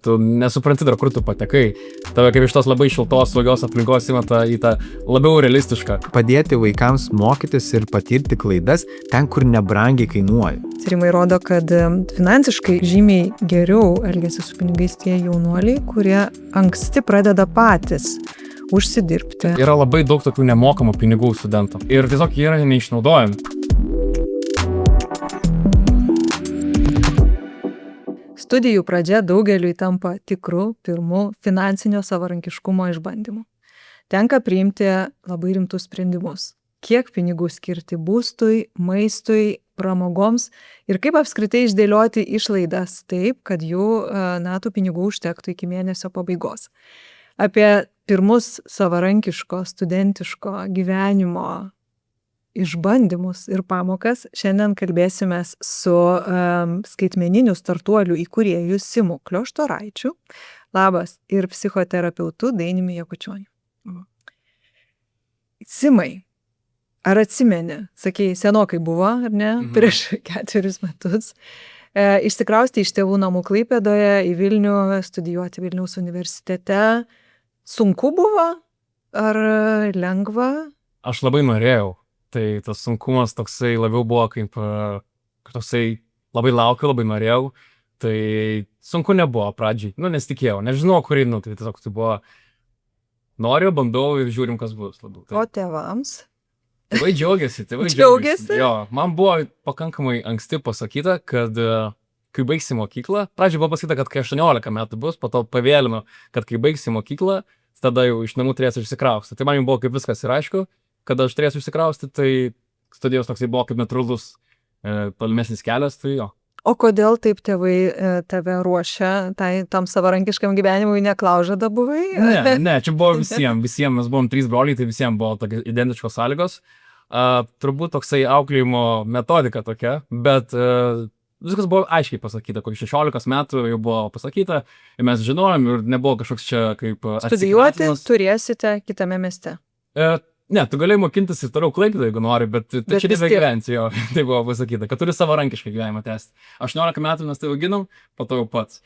tu nesupranti dar, kur tu patekai. Tave kaip iš tos labai šiltos, saugios aplinkos įmeta į tą labiau realistišką. Padėti vaikams mokytis ir patirti klaidas ten, kur nebrangiai kainuoja. Tyrimai rodo, kad finansiškai žymiai geriau elgiasi su pinigais tie jaunuoliai, kurie anksti pradeda patys užsidirbti. Yra labai daug tokių nemokamų pinigų studentų ir tiesiog jie yra neišnaudojami. Studijų pradžia daugeliui tampa tikru pirmu finansinio savarankiškumo išbandymu. Tenka priimti labai rimtus sprendimus. Kiek pinigų skirti būstui, maistui, pramogoms ir kaip apskritai išdėlioti išlaidas taip, kad jų tų pinigų užtektų iki mėnesio pabaigos. Apie pirmus savarankiško, studentiško gyvenimo išbandymus ir pamokas šiandien kalbėsimės su skaitmeninių startuolių įkūrėju Simu Klioštoraičiu. Labas, ir psichoterapeutu Dainiumi Jakučioniu. Simai, ar atsimeni, sakei, senokai buvo, ar ne, prieš 4 metus, išsikraustė iš tėvų namų Klaipėdoje į Vilnių, studijuoti Vilniaus universitete. Sunku buvo, ar lengva? Aš labai norėjau. Tai tas sunkumas toksai labiau buvo kaip toksai labai laukiu, labai norėjau. Tai sunku nebuvo pradžiai. Nesitikėjau, nežinau, kur einu. Tai tiesiog tai buvo noriu, bandau ir žiūrim, kas bus labiau. Tai. O tėvams? Tėvai džiaugiasi. Džiaugiasi? Jo, man buvo pakankamai anksti pasakyta, kad kai baigsi mokyklą, pradžiai buvo pasakyta, kad kai 18 metų bus, po to pavėlino, kad kai baigsi mokyklą, tada jau iš namų turėsi išsikraustyti. Tai man jau buvo kaip viskas ir aišku. Kada aš turėsiu išsikrausti, tai studijos toksai buvo kaip natūralus tolimesnis kelias, tai jo. O kodėl taip tėvai tave ruošia tam savarankiškam gyvenimui, neklaužada buvai? Ne, čia buvo visiems, mes buvom 3 broliai, tai visiems buvo tokios identiškos sąlygos. Turbūt toksai auklėjimo metodika tokia, bet viskas buvo aiškiai pasakyta, kokį 16 metų jau buvo pasakyta, ir mes žinojom ir nebuvo kažkoks čia kaip studijuoti turėsite kitame mieste. Ne, tu galėjai mokintis ir toliau Klaipėdoje, jeigu nori, bet čia nebegyventi, jo, tai buvo pasakyta, kad turi savarankiškai gyvenimą tęsti. 18 metų mes tai auginom, po to jau pats.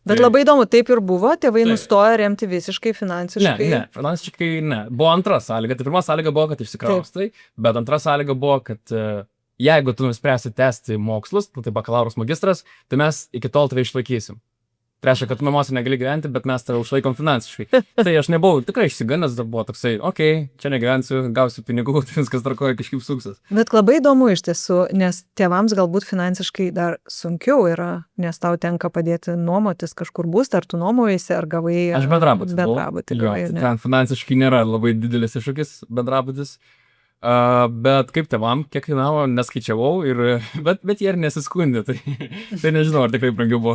Bet labai įdomu, taip ir buvo, tėvai nustojo remti visiškai finansiškai? Ne, finansiškai ne. Buvo antra sąlyga, tai pirma sąlyga buvo, kad išsikraustai, bet antra sąlyga buvo, kad jeigu tu nuspręsi tęsti mokslus, tai bakalaurus magistras, tai mes iki tol tave išlaikysim. Tai reiškia, kad tu namuose negali gyventi, bet mes tave užlaikom finansiškai. Tai aš nebuvau tikrai išsigandęs, dar buvo toksai, čia negyvensiu, gausiu pinigų, tai viskas tarkoja kažkaip suksis. Bet labai įdomu iš tiesų, nes tėvams galbūt finansiškai dar sunkiau yra, nes tau tenka padėti nuomotis kažkur būstą, ar tu nuomojasi, ar gavai bendrabutį. Ten finansiškai nėra labai didelis iššūkis bendrabutis. Bet kaip tėvam, kiek kainavo, neskaičiavau, bet jie ir nesiskundė, tai nežinau, ar tikrai brangiau buvo.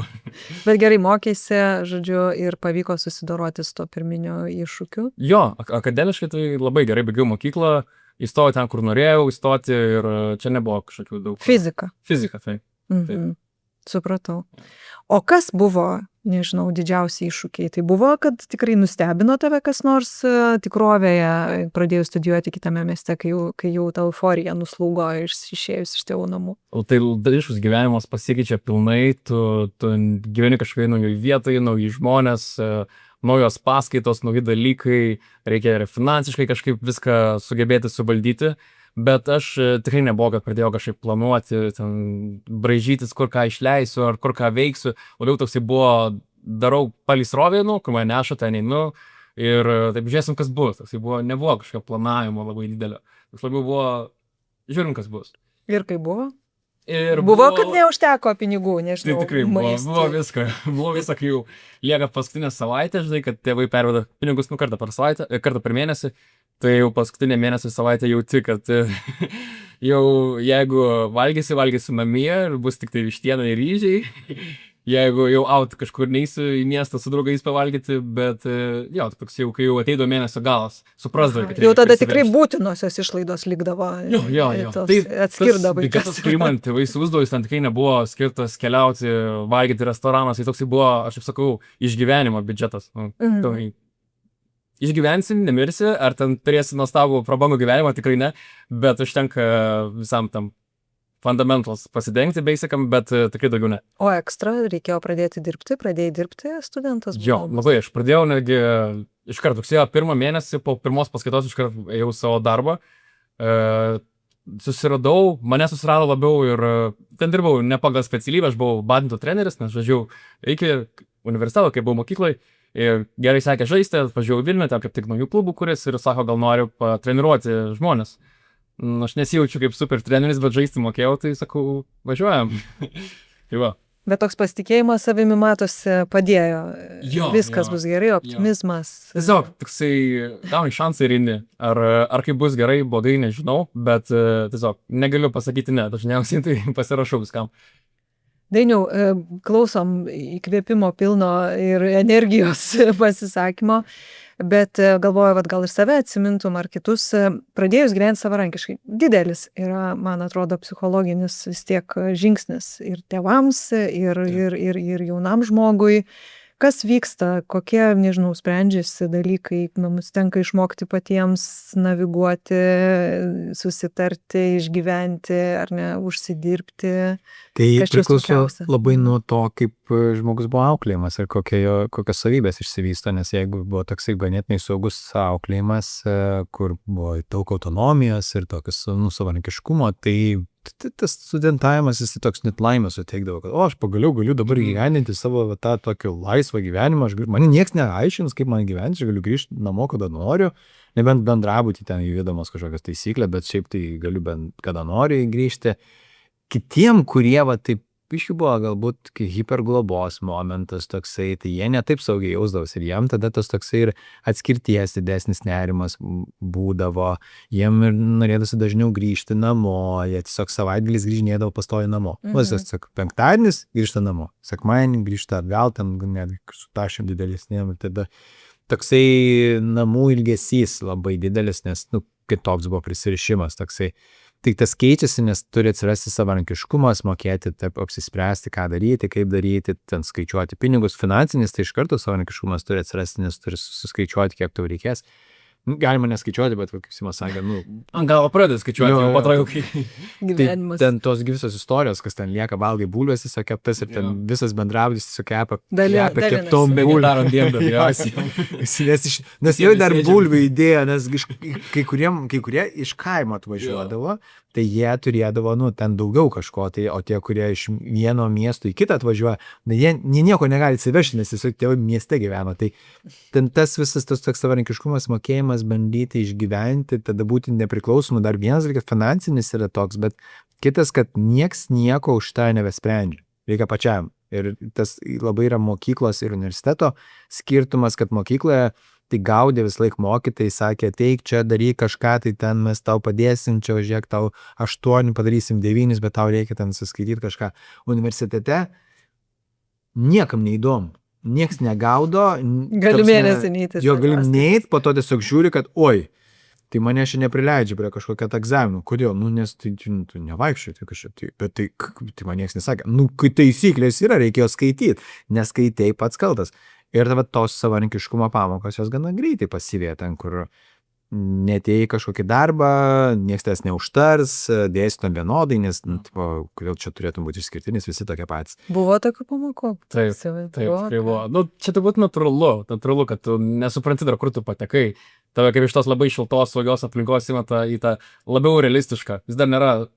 Bet gerai mokėsi, žodžiu, ir pavyko susidoroti su to pirminio iššūkiu? Jo, akademiškai tai labai gerai baigiau mokyklą, įstojau ten, kur norėjau įstoti ir čia nebuvo kažkokių daug. Fizika, tai. Supratau. O kas buvo, nežinau, didžiausi iššūkiai? Tai buvo, kad tikrai nustebino tave kas nors tikrovėje, pradėjus studijuoti kitame mieste, kai jau ta euforija nuslūgo išėjus iš tėvų namų? Tai dališkus gyvenimas pasikeičia pilnai, tu gyveni kažkokiai naujoj vietoje, nauji žmonės, naujos paskaitos, nauji dalykai, reikia ir finansiškai kažkaip viską sugebėti suvaldyti. Bet aš tikrai nebuvo, kad pradėjau kažkaip planuoti, braižytis, kur ką išleisiu, ar kur ką veiksiu. Labiau toksai buvo, darau palei srovę, kur mane neša, ten einu ir taip žiūrėsim, kas bus. Toksai nebuvo kažkokio planavimo labai didelio. Tas labiau buvo, žiūrim, kas bus. Ir kaip buvo? Buvo, kad neužteko pinigų, nežinau, tai tikrai buvo viską. Buvo visą, kai jau lieka paskutinę savaitę, žinai, kad tėvai perveda pinigus kartą per mėnesį. Tai jau paskutinę mėnesį savaitę jauti, kad jau jeigu valgysi namie ir bus tik tai vištiena ir ryžiai, jeigu jau kažkur neisiu į miestą su draugais pavalgyti, bet jo, toks jau, kai jau ateido mėnesio galas, suprasdavai, kad jau tada tikrai būtinosios išlaidos likdavo. Jo. Tai atskirdavai. Kai man tėvai įsivaizduoju, ten tikrai nebuvo skirtas keliauti, valgyti restoranas, tai toksai buvo, aš kaip sakau, išgyvenimo biudžetas. Išgyvensi, nemirsi, ar ten turėsi nuostabų prabangų gyvenimą, tikrai ne, bet užtenka visam tam fundamentals pasidengti basicam, bet tikrai daugiau ne. O ekstra reikėjo pradėjai dirbti studentas? Jo, labai, aš pradėjau netgi iš karto, rugsėjo 1 mėnesį, po pirmos paskaitos iš karto ėjau savo darbą. Mane susirado labiau ir ten dirbau ne pagal specialybę, aš buvau badminto treneris, nes važiavau iki universiteto, kai buvau mokyklai. Ir gerai sekė žaisti, važiavau Vilniuje, ten kaip tik naujų klubų kuris ir sako, gal noriu patreniruoti žmonės. Aš nesijaučiu kaip super treneris, bet žaisti mokėjau, tai sakau, važiuojam. Tai va. Bet toks pasitikėjimas savimi matosi padėjo. Jo, Viskas jo, bus gerai, optimizmas. Tiesiog, toksai, gauni šansą ir indi. Ar kaip bus gerai, blogai, nežinau, bet tiesiog negaliu pasakyti ne, dažniausiai tai pasirašau viskam. Dainiau, klausom įkvėpimo pilno ir energijos pasisakymo, bet galvoju, gal ir save atsimintum ar kitus, pradėjus gyventi savarankiškai. Didelis yra, man atrodo, psichologinis vis tiek žingsnis ir tėvams, ir jaunam žmogui. Kas vyksta, kokie, nežinau, sprendžiasi dalykai, mums tenka išmokti patiems naviguoti, susitarti, išgyventi, ar ne, užsidirbti. Tai Kas čia priklauso sunkiausia? labai nuo to, kaip žmogus buvo auklėjimas ir kokios savybės išsivysto, nes jeigu buvo toksai ganėtinai saugus auklėjimas, kur buvo daug autonomijos ir tokios savarankiškumo, tai tas studentavimas jis toks net laimę suteikdavo, kad aš pagaliau galiu dabar gyveninti savo tą tokį laisvą gyvenimą, mane nieks neaiškins, kaip man gyventi, aš galiu grįžti namo, kada noriu, nebent bendrabutį ten įvedamos kažkokias taisyklės, bet šiaip tai galiu bent kada noriu grįžti. Kitiem, kurie taip iš jų buvo galbūt hiperglobos momentas toksai, tai jie netaip saugiai jausdavosi ir jiem tada tas toksai ir atskirties didesnis nerimas būdavo, jiem ir norėdavosi dažniau grįžti namo, jie tiesiog savaitgalis grįžinėdavo pastovi namo. Tiesiog penktadienis grįžta namo, sekmadienį grįžta atgal, ten net su tašėm didesnėm ir tada toksai namų ilgesys labai didelis, nes kitoks buvo prisirišimas toksai. Tai tas keičiasi, nes turi atsirasti savarankiškumas, mokėti taip apsispręsti, ką daryti, kaip daryti, ten skaičiuoti pinigus, finansinis, tai iš karto savarankiškumas turi atsirasti, nes turi suskaičiuoti, kiek tau reikės. Galima neskaičiuoti, bet kaip Simas sakė, Gal pradedi skaičiuoti, Jo, jau jo. patraukai. Gyvenimas. ten tos visos istorijos, kas ten lieka, valgai bulvės tiesiog keptas ir ten visas bendrabutis tiesiog kepia Dalinasi. keptom Mėgų bulvėm. darom diem daugiausiai. Nes jau dar bulvių idėja, nes kai kurie iš kaimo atvažiuodavo, tai jie turėdavo, ten daugiau kažko, o tie, kurie iš vieno miesto į kitą atvažiuoja, jie nieko negali atsivežti, nes tiesiog tėvai mieste gyveno. Tai ten tas visas tas toks savarankiškumas, mokėjimas bandyti išgyventi, tada būti nepriklausomu, dar vienas dalykas finansinis yra toks, bet kitas, kad nieks nieko už tą nebesprendžia. Reikia pačiam. Ir tas labai yra mokyklos ir universiteto skirtumas, kad mokykloje tai gaudė vis laik mokytojai, sakė, ateik čia, daryk kažką, tai ten mes tau padėsim, čia žiūrėk, tau 8 padarysim 9, bet tau reikia ten suskaityti kažką. Universitete niekam neįdomu. Nieks negaudo. Gali mėnesį neiti. Jo, gali neiti, po to tiesiog žiūri, kad oi, tai mane šiandien neprileidžia prie kažkokio egzaminų. Kodėl? Nes tai tu nevaikščiai, tai kažkaip, bet tai man nieks nesakė. Kai taisyklės yra, reikėjo skaityti, neskaitai pats kaltas. Ir tos savarankiškumo pamokos jos gana greitai pasivėja ten, kur netėjai kažkokį darbą, nieks tas neužtars, dėstytum vienodai, nes kodėl čia turėtum būti išskirtinis, visi tokie patys. Buvo tokių pamokų? Taip, tikrai buvo. Čia turbūt natūralu, kad tu nesupranti dar, kur tu patekai. Tave kaip iš tos labai šiltos, saugios aplinkos įmeta į tą labiau realistišką.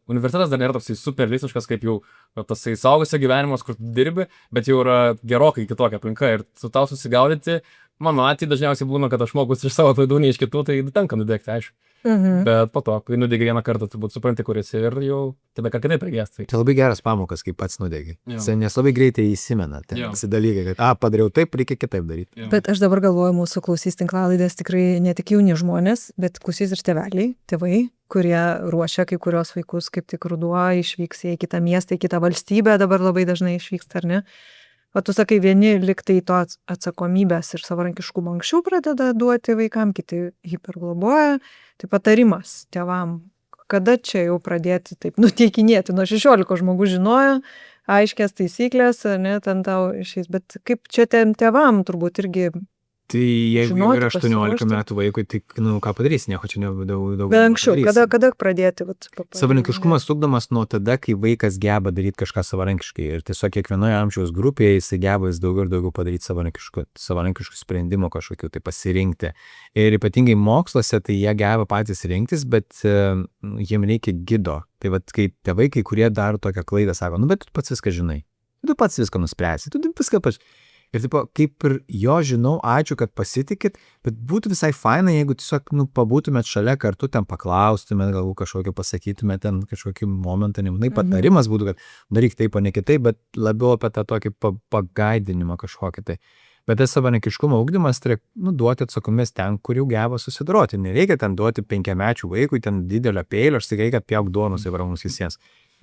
Universitetas dar nėra toksai super realistiškas, kaip jau tasai saugusio gyvenimas, kur tu dirbi, bet jau yra gerokai kitokia aplinka ir su tau susigaudyti. Mano atveju dažniausiai būna, kad aš mokus iš savo klaidų, ne iš kitų, tai tenka nudegti, aišku. Bet po to, kai nudegi vieną kartą, turbūt supranti, kur esi ir jau tada ką kitaip reikės. Tai labai geras pamokas, kai pats nudegi. Jo. Nes labai greitai įsimena visi dalykai, kad padariau taip, reikia kitaip daryti. Jo. Bet aš dabar galvoju, mūsų klausys tinklalaidės tikrai ne tik jauni žmonės, bet klausys ir tėveliai, tėvai, kurie ruošia kai kurios vaikus kaip tik ruduo, išvyks į kitą miestą, į kitą valstybę, dabar labai dažnai išvyksta, ar ne? O tu sakai, vieni liktai to atsakomybės ir savarankiškumo anksčiau pradeda duoti vaikam, kiti hipergloboja. Tai patarimas tėvam, kada čia jau pradėti taip nuteikinėti. Nuo 16 žmogus žinojo aiškias taisyklės, ne, ten tau išeis. Bet kaip čia tėvam turbūt irgi Tai jeigu jau Žinoti, yra 18 pasiruošti. metų vaikui, tai, ką padarys, nieko čia daug. Bet anksčiau, kada pradėti? Savarankiškumas ugdomas nuo tada, kai vaikas geba daryti kažką savarankiškai. Ir tiesiog kiekvienoje amžiaus grupėje jis geba daugiau ir daugiau padaryti savarankiškų sprendimų kažkokių, tai pasirinkti. Ir ypatingai moksluose, tai jie geba patys rinktis, bet jiem reikia gido. Tai vat, kai tėvai, kurie daro tokią klaidą, sako, bet tu pats viską žinai. Tu pats viską nuspręsi, tu viską pats. Ir taip, kaip ir jo žinau, ačiū, kad pasitikit, bet būtų visai faina, jeigu tiesiog pabūtumėt šalia kartu, ten paklaustumėt, galbūt kažkokio pasakytumėt, ten kažkokį momentą, nebūtinai patarimas būtų, kad daryk taip, o ne kitaip, bet labiau apie tą tokį pagaidinimą kažkokį tai. Bet tas savarankiškumo ugdymas tai duoti atsakomės ten, kur jau geba susidoroti. Nereikia ten duoti 5-mečių vaikui, ten didelio peilio, aš sakai, kad pjauk duonus įvaromus visiems.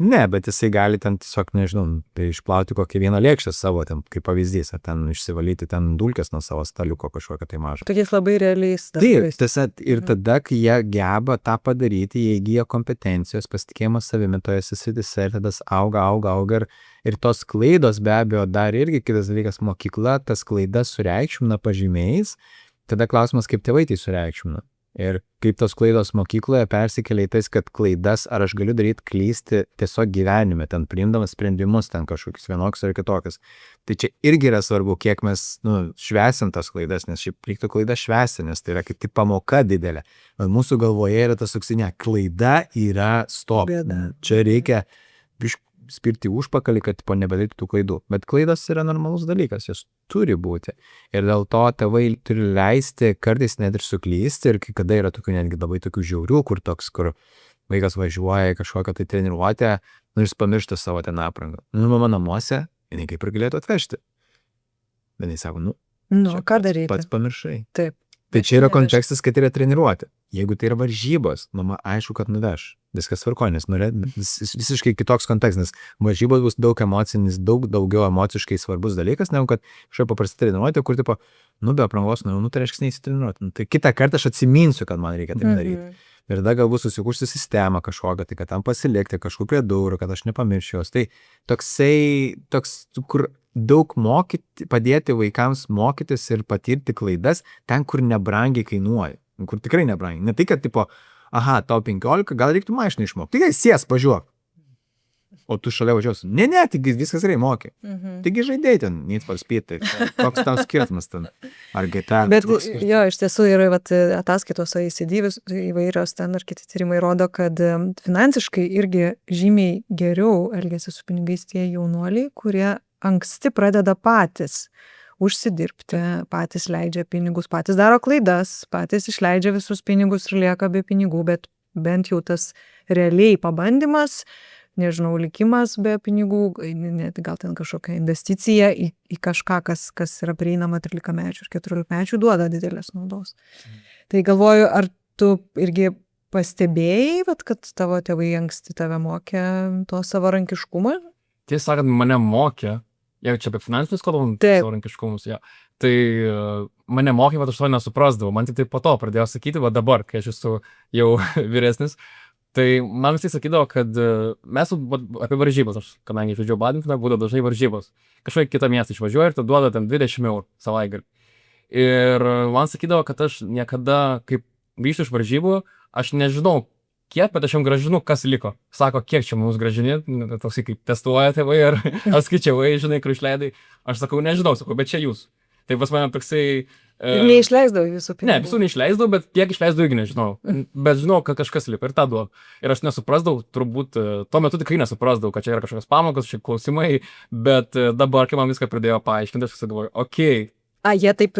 Ne, bet jisai gali ten tiesiog, nežinau, tai išplauti kokį vieną lėkštę savo, ten, kaip pavyzdys, ar ten išsivalyti ten dulkes nuo savo staliuko kažkokio tai mažo. Tokiais labai realiais darbais. Taip, ir tada, kai jie geba tą padaryti, jie įgyja kompetencijos, pasitikėjimas savimi toje srityse ir tada auga ir tos klaidos be abejo dar irgi kitas dalykas, mokykla tas klaidas sureikšmina pažymiais, tada klausimas, kaip tėvai tai sureikšmina. Ir kaip tos klaidos mokykloje persikelia į tais, kad klaidas, ar aš galiu daryti klysti tiesiog gyvenime, ten priimdamas sprendimus, ten kažkokius vienokius ar kitokius. Tai čia irgi yra svarbu, kiek mes švęsim tas klaidas, nes šiaip reiktų klaidą švęsti, nes tai yra kaip tik pamoka didelė. Mūsų galvoje yra tas toks, ne, klaida yra stop. Čia reikia spirti užpakalį, kad nebedaryti tų klaidų. Bet klaidos yra normalus dalykas, jos turi būti. Ir dėl to tėvai turi leisti kartais net ir suklysti ir kai kada yra tokių netgi labai tokių žiaurių, kur vaikas važiuoja į kažkokią tai treniruotę, ir jis pamiršta savo ten aprangą. Mama namuose, jinai kaip ir galėtų atvežti. Bet jis sako, ką daryti? Pats pamiršai. Taip. Tai čia yra kontekstas, kad yra treniruotė. Jeigu tai yra varžybos, mama aišku, kad nuveš. Viskas tvarkoja, nes visiškai kitoks kontekstas. Varžybos bus daug emocinis, daug daugiau emociškai svarbus dalykas, negu kad kažkaip paprastai treniruotė, kur tipo, be aprangos, tai reiškia neįsitreniruoti. Tai kitą kartą aš atsiminsiu, kad man reikia taip daryti. Ir tada galbūt susikursiu sistemą kažkokią, tai kad tam pasilikti kažkur prie durų, kad aš nepamiršiu jos. Tai toks, kur daug padėti vaikams mokytis ir patirti klaidas ten, kur nebrangiai kainuoja. Kur tikrai nebrangiai. Ne tai, kad tipo, tau 15, gal reiktų mašiną išmokti. Tai sės, važiuok. O tu šalia važiuosi. Ne, taigi viskas gerai moki. Taigi žaidėjai ten, Need for Speed, tai koks tau skirtumas ten. Ar GTA. Bet jo, iš tiesų yra ataskaitos OECD įvairios ten ar kiti tyrimai rodo, kad finansiškai irgi žymiai geriau elgiasi su pinigais tie jaunuoliai, kurie anksti pradeda patys užsidirbti, patys leidžia pinigus, patys daro klaidas, patys išleidžia visus pinigus ir lieka be pinigų, bet bent jau tas realiai pabandymas, nežinau, likimas be pinigų, net gal ten kažkokia investicija į kažką, kas yra prieinama 13-mečių ir 14-mečių duoda didelės naudos. Tai galvoju, ar tu irgi pastebėjai, kad tavo tėvai anksti tave mokė to savarankiškumą? Tiesą sakant, mane mokė, jeigu čia apie finansinius kalbam, savarankiškumus, tai mane mokė, bet aš to nesuprasdavau. Man tik po to pradėjo sakyti, dabar, kai aš esu jau vyresnis, tai man visi sakydavo, kad mes apie varžybos, aš kadangi žaidžiau badmintoną, būdavo dažnai varžybos. Kažkokį kitą miestą išvažiuoju ir tu duoda ten 20 eurų savaitgalį. Ir man sakydavo, kad aš niekada, kaip grįžtu iš varžybų, aš nežinau kiek, bet aš jam gražinu, kas liko. Sako, kiek čia mums gražini, toksai kaip testuoja tėvai, ar skaičiavai, žinai, kur išleidai. Aš sakau, nežinau, bet čia jūs. Tai pas mane toksai... Ir neišleisdavau visų pinigų. Ne, visų neišleisdavau, bet kiek išleisdavau irgi nežinau. Bet žinau, kad kažkas liko ir tą duodu. Ir aš nesuprasdavau, turbūt, tuo metu tikrai nesuprasdavau, kad čia yra kažkokios pamokos, čia klausimai, bet dabar, kai man viską pradėjo paaiškinti, aš galvoju, okei. Jie taip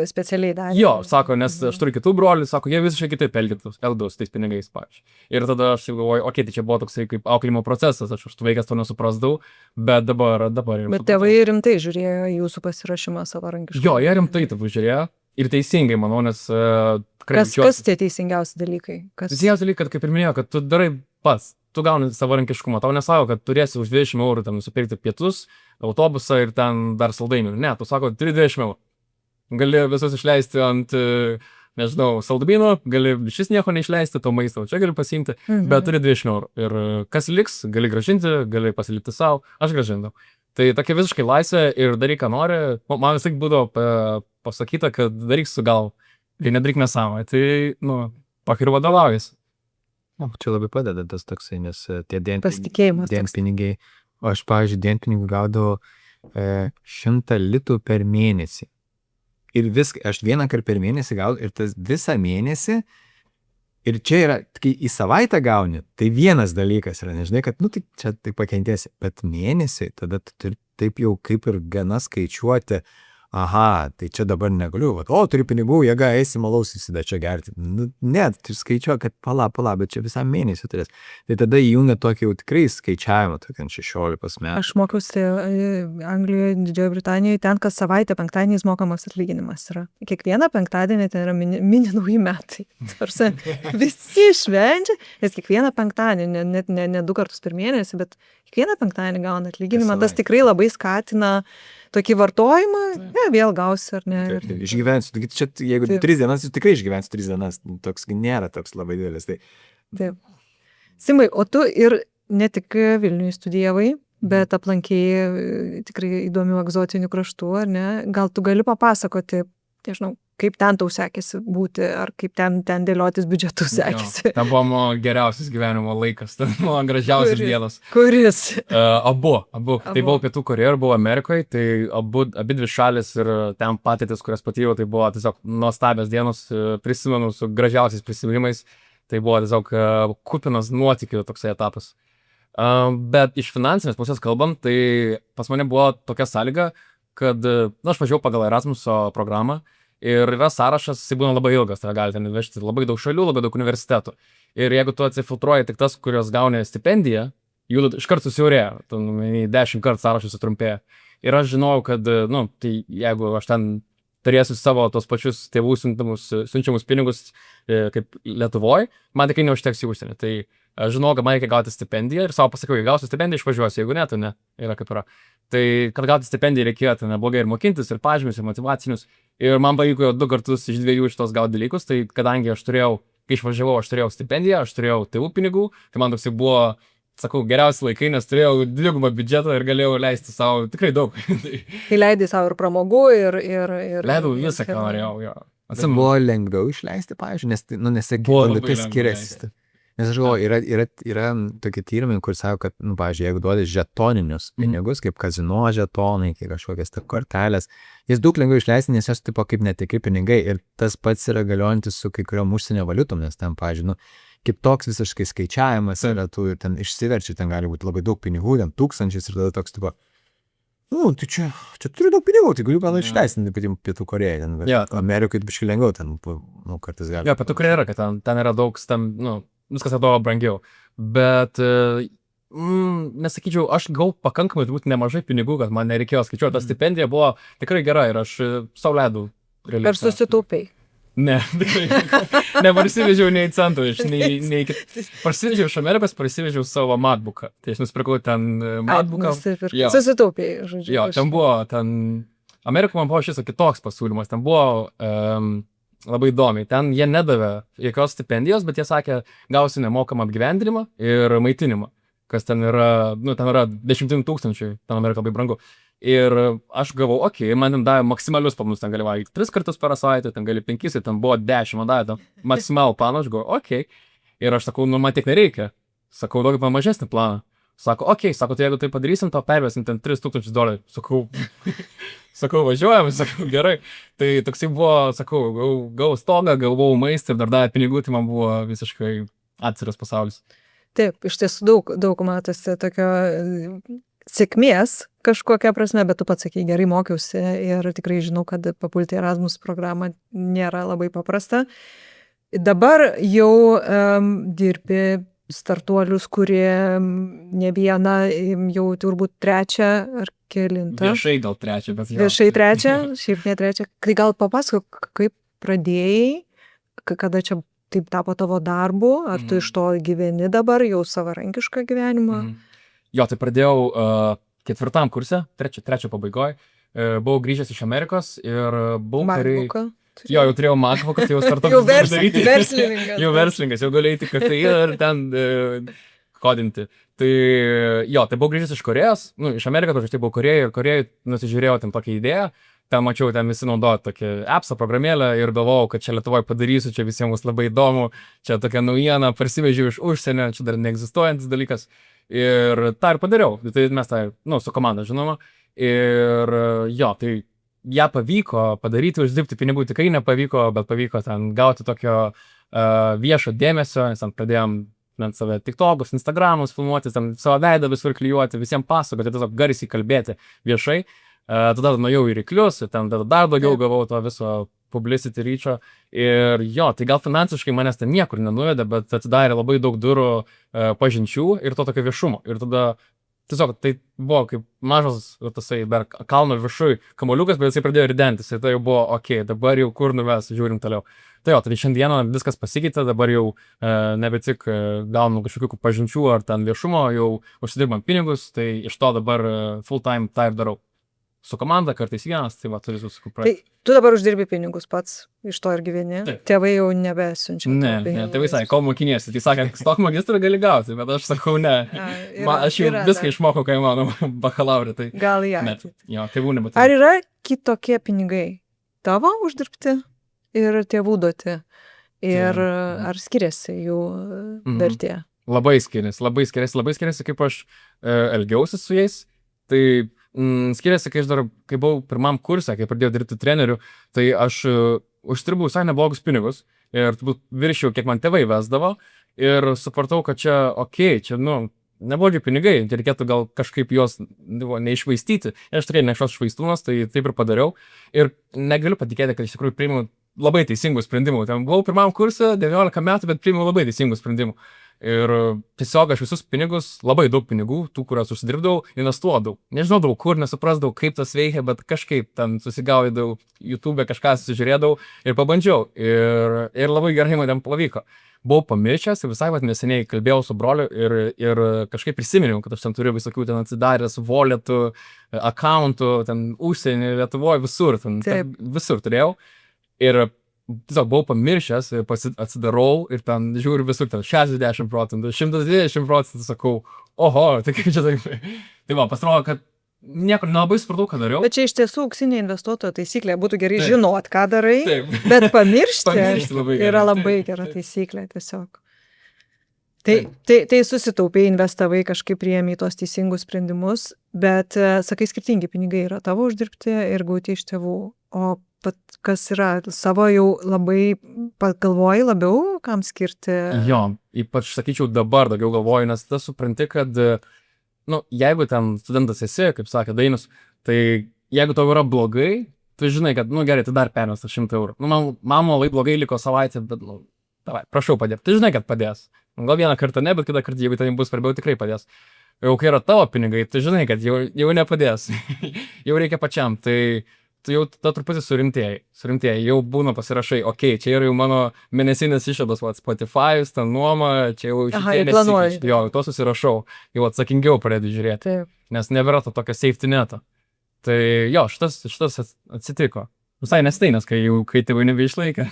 specialiai darė. Jo, sako, nes aš turiu kitų brolių, sako, jie visiškai kitaip elgdavos tais pinigais, pavyzdžiui. Ir tada aš galvoju, okei, tai čia buvo toksai kaip auklėjimo procesas, aš vaikas to nesuprasdavau, bet dabar jau. Bet tėvai rimtai žiūrėjo į jūsų pasirašymą savarankiškai. Jo, jie rimtai taip žiūrėjo ir teisingai, manau, nes... Kas tie teisingiausi dalykai? Teisingiausi dalykai, kad kaip ir minėjau, kad tu darai pats, tu gauni savarankiškumą, tau nesako, kad turėsi už 20 eurų ten nusipirkti pietus, autobusą ir ten dar saldainių. Ne, tu sako, turi 20 eurų. Gali visus išleisti ant, nežinau, saldumynų, gali šis nieko neišleisti, to maisto, čia gali pasiimti, bet turi 20 eurų. Ir kas liks, gali grąžinti, gali pasilikti savo, aš grąžindau. Tai tokia visiškai laisvė ir daryk, ką nori. Man visai būdavo pasakyta, kad daryk su gal, kai nedaryk nesąmonę. Tai, pakiriu vadovaujas. Čia labai padeda tas toksai, nes tie Pasitikėjimas toks. dienpinigiai, o aš, pavyzdžiui, dienpinigių gaudavau 100 litų per mėnesį. Ir aš vieną kartą per mėnesį gaudavau ir tas visą mėnesį. Ir čia yra, kai į savaitę gauni, tai vienas dalykas yra, nežinai, kad, tai čia tai pakentėsi, bet mėnesį, tada tu turi taip jau kaip ir gana skaičiuoti, aha, tai čia dabar negaliu, turi pinigų, jėga, eisi malaus įsida čia gerti. Ne, tu skaičiuoji, kad pala, bet čia visam mėnesį turės. Tai tada įjungia tokį jau tikrai skaičiavimą, tokį 16 metų. Aš mokiausi Anglijoje, Didžiojo Britanijoje, ten kas savaitę penktadieniais mokamas atlyginimas yra. Kiekvieną penktadienį ten yra mini nauji metai. Tarsi visi švenčia, nes kiekvieną penktadienį, net ne 2 kartus per mėnesį, bet kiekvieną penktadienį gauna atlyginimą. Tas tikrai labai skatina tokį vartojimą, vėl gausi ar ne. Išgyvensiu, čia jeigu 3 dienas, jūs tikrai išgyvensiu 3 dienas, toks nėra toks labai didelis. Taip. Simai, o tu ir ne tik Vilniuje studijavai, bet aplankėjai tikrai įdomių egzotinių kraštų, ar ne? Gal tu gali papasakoti, nežinau, kaip ten tau sekėsi būti, ar kaip ten dėliotis biudžetus sekėsi? Ten buvo mano geriausias gyvenimo laikas, ten mano gražiausias dienos. Kuris? Abu. Tai buvau Pietų Korėjoje ir buvau Amerikoje, tai abi dvi šalis ir ten patirtis, kurias patyriau, tai buvo tiesiog nuostabios dienos, prisimenu su gražiausiais prisiminimais, tai buvo tiesiog kupinas nuotykių toksai etapas. Bet iš finansinės pusės kalbant, tai pas mane buvo tokia sąlyga, kad aš važiavau pagal Erasmuso programą ir yra sąrašas, jis būna labai ilgas, tai gali ten vežti labai daug šalių, labai daug universitetų. Ir jeigu tu atsifiltruoji tik tas, kurios gauni stipendiją, jų iškart susiaurėja, 10 kartų sąrašas sutrumpėja. Ir aš žinojau, kad, tai jeigu aš ten turėsiu savo tos pačius tėvų siunčiamus pinigus kaip Lietuvoje, man tikrai neužteks į užsienį. Tai aš žinau, kad man reikia gauti stipendiją ir savo pasakiau, jei gausiu stipendiją, išvažiuosiu, jeigu ne, tai ne, yra kaip yra. Tai kad gauti stipendiją reikėjo, tai neblogai ir mokintis, ir pažymius, ir motyvacinius. Ir man pavyko 2 kartus iš 2 iš tos gauti dalykus, tai kadangi aš turėjau, kai išvažiavau, aš turėjau stipendiją, aš turėjau tėvų pinigų, tai man toksai buvo, sakau, geriausi laikai, nes turėjau 2 biudžetą ir galėjau leisti savo tikrai daug. Tai leidai savo ir pramogų, ir... Leidau visą, ką norėjau, jo. Buvo lengviau išleisti, pavyzdžiui, nes tai skiriasi. Nes aš galvoju, yra tokie tyrimai, kur sako, kad, pavyzdžiui, jeigu duodi žetoninius pinigus, kaip kazino žetonai, kaip kažkokias kortelės, jis daug lengviau išleisti, nes jos tipo kaip netikri pinigai ir tas pats yra galiojantis su kai kuriom užsienio valiutom, nes ten, pavyzdžiui, kitoks visiškai skaičiavimas yra tų ir ten išsiverčia, ten gali būti labai daug pinigų, ten tūkstančiais ir tada toks tipo, tai čia turiu daug pinigų, tai galiu gal išleisti, kaip Pietų Korėja, bet Amerikai biškai lengviau, ten, kartais gali. Jo, Pietų Korėja yra, kad ten yra daug, viskas atrodo brangiau, bet nesakyčiau, aš gavau pakankamai turbūt nemažai pinigų, kad man nereikėjo skaičiuoti, ta stipendija buvo tikrai gera ir aš sau leidau. Per susitaupiai? Ne, tikrai, neparsivežiau nei centų, parsivežiau iš Amerikos, parsivežiau savo MacBooką, tai aš nusipirkau ten MacBooką. Susitaupiai, žodžiu. Jo, ten buvo, Amerikoje man buvo šis kitoks pasiūlymas, ten buvo labai įdomiai. Ten jie nedavė jokios stipendijos, bet jie sakė, gausi nemokamą apgyvendinimą ir maitinimą, kas ten yra, ten yra 10 000, ten Amerika labai brangu. Ir aš gavau, man ten davė maksimalius planus, ten gali valgyti 3 kartus per savaitę, ten gali 5, ir ten buvo 10, man davė ten maksimalų planą, aš gavau, Ir aš sakau, man tiek nereikia. Sakau, duokit man mažesnį planą. Sako, sako, tai jeigu tai padarysim, to pervesim ten $3,000. Sakau, važiuojam, sakau, gerai. Tai toksai buvo, sakau, gavau stogą, gavau maistą ir dar davė pinigų, tai man buvo visiškai atsiras pasaulis. Taip, iš tiesų daug matosi tokio sėkmės kažkokia prasme, bet tu pats sakei, gerai mokiausi ir tikrai žinau, kad papulti Erasmus programą nėra labai paprasta. Dabar jau dirbi startuolius, kurie ne vieną, jau turbūt 3 ar 9. Viešai gal 3, bet jau. Viešai 3, šiaip ne 3. Tai gal papasakok, kaip pradėjai, kada čia taip tapo tavo darbu, ar tu iš to gyveni dabar, jau savarankišką gyvenimą? Jo, tai pradėjau 4 kurse, 3 pabaigoje. Buvau grįžęs iš Amerikos ir buvau MacBooką? Jo, jau turėjau MacBooką, tai jau startuolis. Jau verslininkas. Jau verslininkas, jau galėjai tik kafeiną ir ten kodinti. Tai jo, tai buvau grįžęs iš Korėjos, iš Amerikos, aš tai buvau Korėjoje ir Korėjoje nusižiūrėjau ten tokią idėją, ten mačiau, ten visi naudoja tokį appsą programėlę ir galvojau, kad čia Lietuvoje padarysiu, čia visiems bus labai įdomu, čia tokia naujiena, parsivežiau iš užsienio, čia dar neegzistuojantis dalykas ir tą ir padariau, tai mes tą, su komanda žinoma ir jo, tai ją pavyko padaryti, uždirbti pinigų tikrai nepavyko, bet pavyko ten gauti tokio viešo dėmesio, nes ten pradėjom save TikTokus, Instagramus filmuoti, ten savo veidą visur klijuoti, visiems pasakoti, tiesiog garsiai kalbėti viešai. Tada nuėjau į Ryklius, ten dar daugiau gavau to viso publicity ryčio. Ir jo, tai gal finansiškai manęs ten niekur nenuvedė, bet atidarė labai daug durų pažinčių ir to tokio viešumo. Ir tada tiesiog tai buvo kaip mažas, tasai dar kalno viršui kamoliukas, bet jisai pradėjo ridentis. Ir tai jau buvo, dabar jau kur nuves, žiūrim toliau. Tai jo, tai šiandieną viskas pasikeitė, dabar jau nebe tik gaunu kažkokių pažinčių ar ten viešumo, jau užsidirbam pinigus, tai iš to dabar full time tą ir darau. Su komanda, kartais vienas, tai va, turi susikupratį. Tai tu dabar uždirbi pinigus pats, iš to ir gyveni? Taip. Tėvai jau nebesiunčia. Ne, tėvai sakė, kol mokiniesi, tai sakė, stok magistrą gali gauti, bet aš sakau ne. Aš jau viską išmokau, kai mano bakalaurė, tai... Gal į ateitį. Jo, tėvų nebūtų. Ar yra kitokie pinigai tavo uždirbti ir tėvų duoti? Ir ar skiriasi jų vertė? Labai skiriasi, kaip aš elgiausi su jais. Tai skiriasi, kai buvau pirmam kurse, kai pradėjau dirbti treneriu, tai aš uždirbau visai neblogus pinigus ir viršiau, kiek man tėvai vesdavo ir supratau, kad čia, čia, neblogi pinigai, reikėtų gal kažkaip juos neišvaistyti. Aš tikrai ne kažkoks švaistūnas, tai taip ir padariau ir negaliu patikėti, kad iš tikrųjų priimu labai teisingų sprendimų. Ten buvau pirmam kurse, 19 metų, bet priimu labai teisingų sprendimų. Ir tiesiog aš visus pinigus, labai daug pinigų, tų, kuriuos užsidirbdavau, investuodavau. Nežinodavau, kur, nesuprasdavau, kaip tas veikia, bet kažkaip ten susigaudavau, YouTube kažką susižiūrėdavau ir pabandžiau. Ir labai gerai man ten pavyko. Buvau pamiršęs ir visai neseniai kalbėjau su broliu ir kažkaip prisiminiau, kad aš ten turiu visokių ten atsidaręs walletų, accountų, ten užsienį, Lietuvoje, visur turėjau. Ir tiesiog buvau pamiršęs, atsidarau ir ten žiūriu visur, ten 60%, 120%, sakau, oho, tai kaip čia taip. Tai va, pasirodo, kad niekur nelabai supratau, ką dariau. Bet čia iš tiesų auksinė investuotojo taisyklė, būtų gerai žinot, ką darai, bet pamiršti yra labai gera taisyklė tiesiog. Tai susitaupiai, investavai, kažkaip priėmė tos teisingus sprendimus, bet, sakai, skirtingi pinigai yra tavo uždirbti ir gauti iš tėvų, o kas yra savo jau labai pagalvoji labiau, kam skirti? Jo, ypač, sakyčiau, dabar daugiau galvoju, nes tada supranti, kad, jeigu ten studentas esi, kaip sakė Dainius, tai jeigu tau yra blogai, tu žinai, kad, gerai, tai dar permesta 100 eurų. Man labai blogai liko savaitę, bet, davai, prašau padėti. Tai žinai, kad padės. Gal vieną kartą ne, bet kitą kartą, jeigu tai bus svarbiau, tikrai padės. Jau kai yra tavo pinigai, tu žinai, kad jau nepadės. Jau reikia pačiam. Tai jau ta truputį surimtėjai, jau būna pasirašai, čia yra jau mano mėnesinės išėdos, Spotify'us, ten nuoma, čia jau planuoji. Jo, to susirašau, jau atsakingiau pradėti žiūrėti, taip. Nes nebėra to tokio safety neto. Tai jo, šitas atsitiko. Visai nesteinas, kai tėvai nebeišlaikė.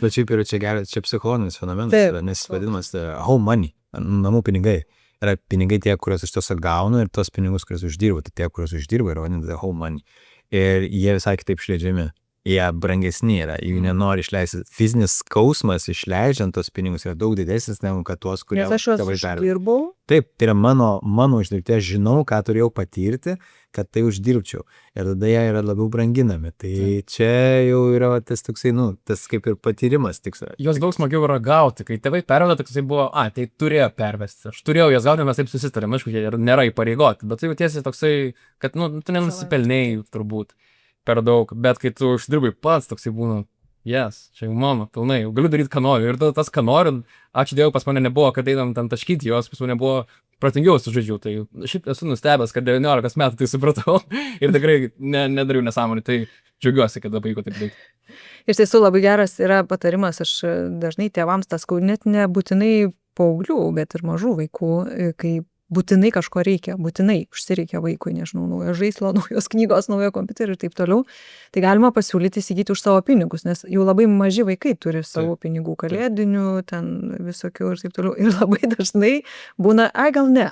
Bet šiaip yra čia psichologinis fenomenas, nes vadinamas home money, namų pinigai. Yra pinigai tie, kuriuos iš tos atgaunu ir tos pinigus, kuriuos uždirbu, tai tie, kuriuos uždirbu, yra vadinasi home money. Ir jie visai kitaip išleidžiami. Jie brangesni yra, jų nenori išleisti. Fizinis skausmas išleidžiant tos pinigus yra daug didesnis negu kad tuos, kurie tėvai žarė. Nes aš juos uždirbau? Taip, tai yra mano uždirbti, aš žinau, ką turėjau patirti, kad tai uždirbčiau. Ir tada jie yra labiau branginami. Tai čia jau yra tas toksai, tas kaip ir patyrimas tiksliai. Jos daug smagiau yra gauti, kai tėvai perveda, tai buvo, tai turėjo pervesti. Aš turėjau jas gauti, mes taip susitarėm, aišku, jie nėra įpareigoti, bet tai tiesiai toksai, kad, tu nenusipelnėjai turbūt per daug, bet kai tu uždirbai pats, toksai būna, čia jau mano, pilnai, jau galiu daryti, ką noriu. Ir tada tas, ką noriu, ačiū Dievui, pas mane nebuvo, kad einam ten taškyti jos, pas mane buvo protingiau sužaidžiau. Tai šiaip esu nustebęs, kad 19 metų tai supratau ir tikrai nedariau nesąmonį, tai džiaugiuosi, kad pavyko taip daryti. Iš tiesų labai geras yra patarimas, aš dažnai tėvams tas net nebūtinai paauglių, bet ir mažų vaikų, kai būtinai kažko reikia, būtinai užsireikia vaikui, nežinau, naujo žaislo, naujos knygos, naujo kompiuterio ir taip toliau, tai galima pasiūlyti įsigyti už savo pinigus, nes jau labai maži vaikai turi savo pinigų kalėdinių, ten visokių ir taip toliau. Ir labai dažnai būna, gal ne.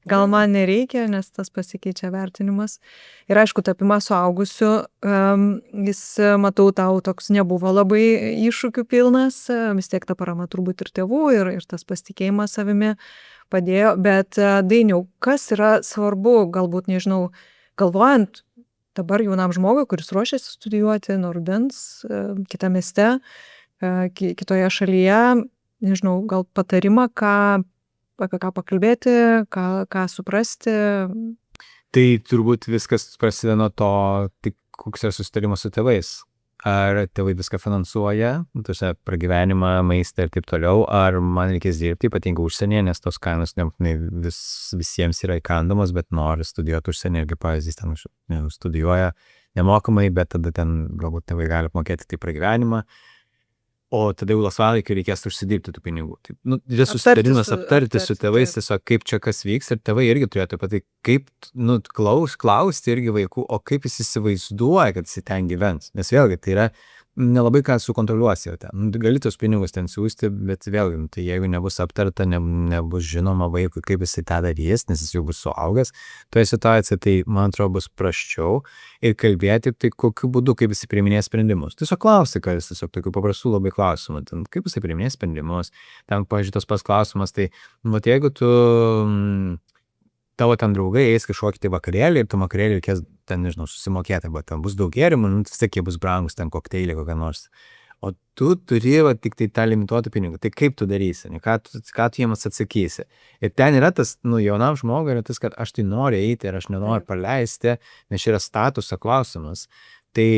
Gal man nereikia, nes tas pasikeičia vertinimas. Ir aišku, tapimas suaugusiu, jis, matau, tau toks nebuvo labai iššūkių pilnas, vis tiek ta parama turbūt ir tėvų, ir tas pasitikėjimas savimi padėjo, bet Dainiau, kas yra svarbu, galbūt, nežinau, galvojant dabar jaunam žmogui, kuris ruošiasi studijuoti nuo rudens, kitame mieste, kitoje šalyje, nežinau, gal patarimą, apie ką pakalbėti, ką suprasti. Tai turbūt viskas prasideda nuo to, tik koks yra susitarimas su tėvais. Ar tėvai viską finansuoja, pragyvenimą, maistą ir taip toliau, ar man reikės dirbti, ypatingai užsienyje, nes tos kainos visiems yra įkandamos, bet nori studijuoti užsienyje, irgi pavyzdys, ten studijuoja nemokamai, bet tada ten galbūt tėvai gali apmokėti tai pragyvenimą. O tada jau laisvalaikiu reikės užsidirbti tų pinigų. Tai, susitarimas aptarti su tėvais, tiesiog kaip čia kas vyks, ir tėvai irgi turėtų apie tai, kaip, klausti irgi vaikų, o kaip jis įsivaizduoja, kad jis ten gyvens. Nes vėlgi, tai yra nelabai ką sukontroliuosi jau ten. Gali tos pinigus ten siūsti, bet vėlgi, tai jeigu nebus aptarta, nebus žinoma vaikui, kaip jisai tą darys, nes jis jau bus suaugęs, toje situacijoje tai, man atrodo, bus prasčiau ir kalbėti, tai kokiu būdu, kaip jisai priiminės sprendimus. Tiesiog klausti, kad jis tiesiog tokių paprastų labai klausimų, ten, kaip jisai priiminės sprendimus, ten, pavyzdžiui, tas pas klausimas, tai, jeigu tavo ten draugai eis kažkokį tai vakarėlį ir tu vakarėlį reikės ten, nežinau, susimokėti, arba ten bus daug gėrimų, vis tiek jie bus brangus, ten kokteilį kokią nors. O tu turi tik tai tą limituotą pinigų. Tai kaip tu darysi, ką tu jiems atsakysi. Ir ten yra tas, jaunam žmogui yra tas, kad aš tai noriu eiti ir aš nenoriu paleisti, nes čia yra statuso klausimas. Tai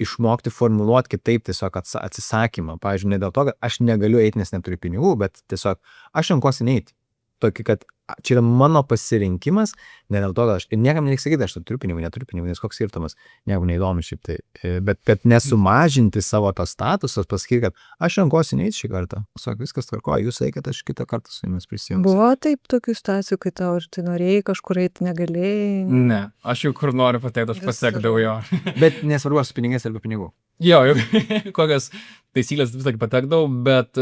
išmokti formuluoti kitaip tiesiog atsisakymą. Pavyzdžiui, ne dėl to, kad aš negaliu eiti, nes neturiu pinigų, bet tiesiog aš renkuosi neiti. Tokį, kad čia yra mano pasirinkimas, ne dėl to, kad aš ir niekam nereikia sakyti, aš turiu pinigų, neturiu pinigų, nes koks skirtumas, niekam neįdomu šiaip tai, bet nesumažinti savo to statusos, pasakyti, kad aš renkuosi neiti šį kartą, sako, viskas tvarkoja, jūs eikit, aš kitą kartą su jumis prisijungsiu. Buvo taip tokių situacijų, kai tau ir tai norėjai kažkur eiti, negalėjai? Ne, aš jau kur noriu patekti, aš pasiekdavau jo. Bet nesvarbu, su pinigais arba pinigų. Jo, kokias taisyklės vis tiek patekdavau, bet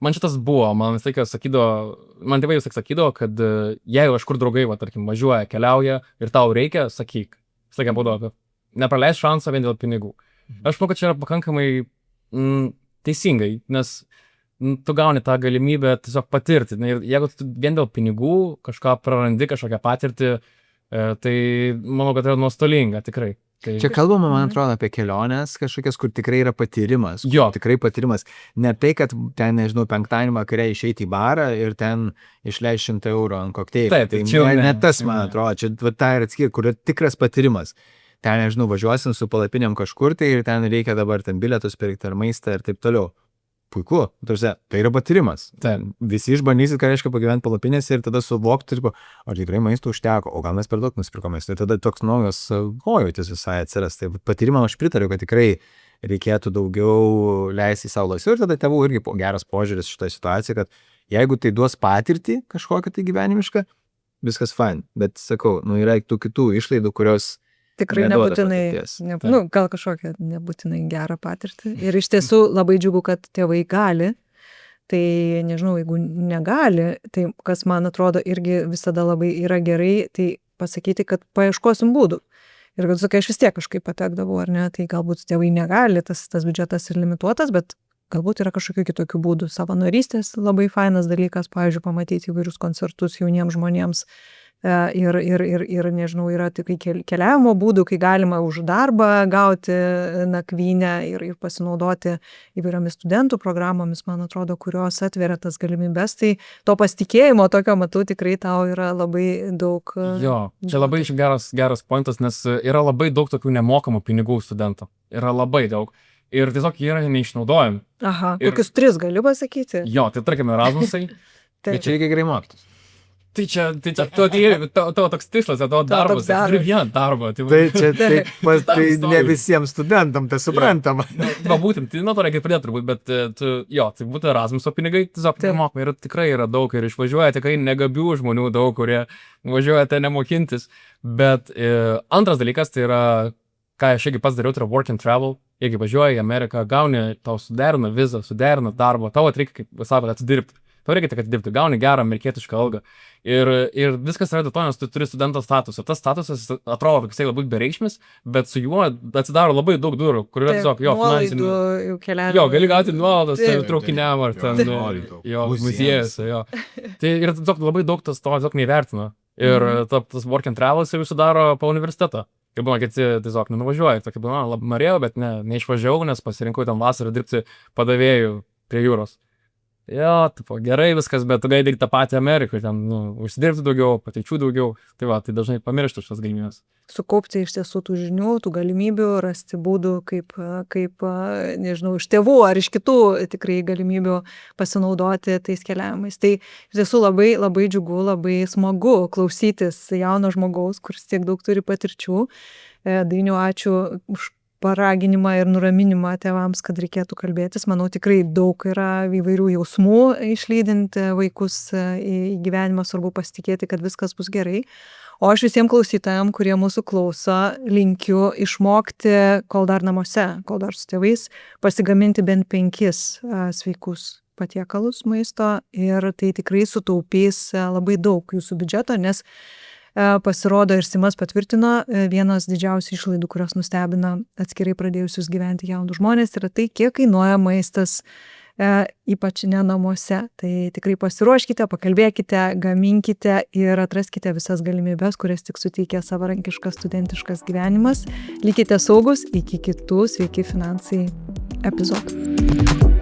man šitas buvo, man vis tiek sakydavo, man tėvai vis tiek sakydavo, kad jeigu kažkur draugai, tarkim, važiuoja, keliauja ir tau reikia, sakyk. Vis tiek būdavo, nepraleis šansą vien dėl pinigų. Aš manau, kad čia yra pakankamai teisingai, nes tu gauni tą galimybę tiesiog patirti. Ir jeigu tu vien dėl pinigų kažką prarandi, kažkokią patirtį, tai manau, kad yra nuostolinga, tikrai. Čia kalbama, man atrodo, apie keliones kažkokias, kur tikrai yra patyrimas. Jo. Tikrai patyrimas. Ne tai, kad ten, nežinau, penktadienį vakare išeiti į barą ir ten išleisti 100 eurų ant kokteilį. Taip, tai čia ne tas, man atrodo. Čia tai yra atskir, kur yra tikras patyrimas. Ten, nežinau, važiuosim su palapinėm kažkur, tai ir ten reikia dabar ten bilietus pirkti ar maistą ir taip toliau. Puiku, tai yra patyrimas. Visi išbandysit, ką reiškia pagyventi palapinėse ir tada suvokti, ar tikrai maisto užteko, o gal mes per daug nusipirkome. Tai tada toks naujas pojūtis visai atsiras. Tai patyrimą aš pritariu, kad tikrai reikėtų daugiau leisti į savo laisvę. Ir tada tėvų irgi geras požiūris šitą situaciją, kad jeigu tai duos patirtį kažkokią tai gyvenimišką, viskas fine. Bet sakau, yra tų kitų išlaidų, kurios tikrai nebūtinai, gal kažkokią nebūtinai gerą patirtį. Ir iš tiesų labai džiugu, kad tėvai gali. Tai nežinau, jeigu negali, tai kas man atrodo irgi visada labai yra gerai, tai pasakyti, kad paieškosim būdų. Ir kad sakai, aš vis tiek kažkaip patekdavau, ar ne, tai galbūt tėvai negali, tas biudžetas ir limituotas, bet galbūt yra kažkokių kitokių būdų. Savanorystės labai fainas dalykas, pavyzdžiui, pamatyti įvairius koncertus jauniems žmonėms. Ir nežinau, yra tik keliavimo būdų, kai galima už darbą gauti nakvynę ir pasinaudoti įvairiomis studentų programomis, man atrodo, kurios atveria tas galimybės. Tai to pasitikėjimo tokio matau tikrai tau yra labai daug. Jo, čia labai geras pointas, nes yra labai daug tokių nemokamų pinigų studentų. Yra labai daug. Ir tiesiog jie yra neišnaudojami. Aha, kokius 3 gali pasakyti? Jo, tai tarkime Erasmusai. Bet čia reikia gerai mokytis. Tai čia, tavo toks tikslas, tavo darbas, toks darbas. turi vieną darbą. Tai ne visiems studentam, tai suprantama. Va būtent, tai nuo to reikia pradėti turbūt, bet tai būtų Erasmuso pinigai, tiesiog nemokami ir tikrai yra daug ir išvažiuoja tikrai negabių žmonių daug, kurie važiuoja ten nemokintis. Bet antras dalykas tai yra, ką aš irgi pats dariau, tai yra work and travel. Jeigu važiuoji į Ameriką, gauni, tau suderina vizą, suderina darbą, tau reikia, kaip sakot, atsidirbti. Tau reikia tik atidirbti, gauni gerą amerikietišką algą. Ir viskas yra dėl to, nes tu turi studento statusą. Tas statusas atrodo, kad jisai labai bereikšmis, bet su juo atsidaro labai daug durų, kur yra tiesiog jo finansinį. Jo, gali gauti nuolaidas traukiniam ar ten jo muziejuose. Jo. Tai yra tiesiog labai daug tas to tiesiog neįvertina. Ir tas work and travel jisai sudaro po universitetą. Ir būna, kad tiesiog nenuvažiuoja. Tokia būna, labai norėjau, bet neišvažiavau, nes pasirinkau ten vasarą dirbti padavėjų prie jūros. Jo, tipo, gerai viskas, bet tu gali daryti tą patį Amerikoje, ten, užsidirbti daugiau, patirčių daugiau. Tai va, tai dažnai pamirštu šios galimybės. Sukaupti iš tiesų tų žinių, tų galimybių, rasti būdų, kaip nežinau, iš tėvų ar iš kitų tikrai galimybių pasinaudoti tais keliavimais. Tai iš tiesų labai, labai džiugu, labai smagu klausytis jauno žmogaus, kuris tiek daug turi patirčių. Dainiau, ačiū už paraginimą ir nuraminimą tėvams, kad reikėtų kalbėtis. Manau, tikrai daug yra įvairių jausmų išlydinti vaikus į gyvenimą, svarbu pasitikėti, kad viskas bus gerai. O aš visiems klausytojams, kurie mūsų klauso, linkiu išmokti, kol dar namuose, kol dar su tėvais, pasigaminti bent 5 sveikus patiekalus maisto ir tai tikrai sutaupys labai daug jūsų biudžeto, nes pasirodo ir Simas patvirtino, vienas didžiausių išlaidų, kurios nustebina atskirai pradėjusius gyventi jaunus žmonės, yra tai, kiek kainuoja maistas, ypač ne namuose. Tai tikrai pasiruoškite, pakalbėkite, gaminkite ir atraskite visas galimybės, kurias tik suteikia savarankiškas studentiškas gyvenimas. Likite saugus, iki kitų Sveiki finansai epizodų.